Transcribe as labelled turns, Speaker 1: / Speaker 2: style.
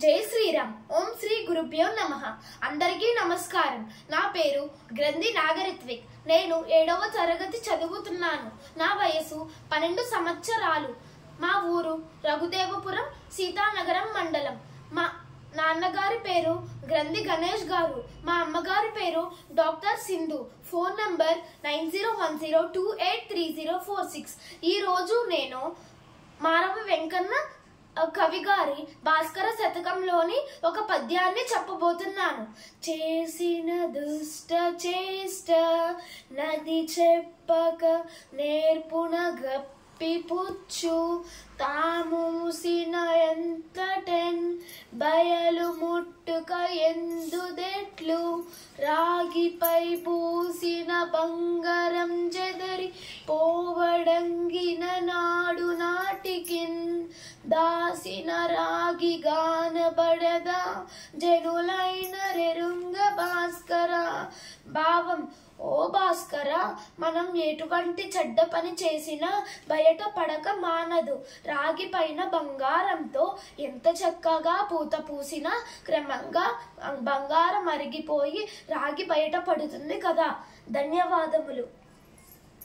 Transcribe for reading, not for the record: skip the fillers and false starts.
Speaker 1: జై శ్రీరామ్. ఓం శ్రీ గురుభ్యో నమః. అందరికీ నమస్కారం. నా పేరు గ్రంథి నాగరిత్విక్. నేను 7వ తరగతి చదువుతున్నాను. నా వయసు 12 సంవత్సరాలు. మా ఊరు రఘుదేవపురం, సీతానగరం మండలం. మా నాన్నగారి పేరు గ్రంథి గణేష్ గారు. మా అమ్మగారి పేరు డాక్టర్ సింధు. Phone number 9010283046. ఈ రోజు నేను మారవ వెంకన్న కవి గారి భాస్కర శతకంలోని ఒక పద్యాన్ని చెప్పబోతున్నాను. చేసిన దుష్ట చేష్ట నది చెప్పక నేర్పున గప్పిపుచ్చు తామూసిన ఎంతటెన్ బయలు ముట్టుక ఎందుదెట్లు రాగిపై పూసిన బంగారం జెదరి పోవడంగిన నాడు నాటికిన్ దాసిన రాగి గానబడదా జనులైన రెరుంగ భాస్కర. భావం: ఓ భాస్కర, మనం ఎటువంటి చెడ్డ పని చేసినా బయట పడక మానదు. రాగి పైన బంగారంతో ఎంత చక్కగా పూత పూసినా క్రమంగా బంగారం అరిగిపోయి రాగి బయట పడుతుంది కదా. ధన్యవాదములు.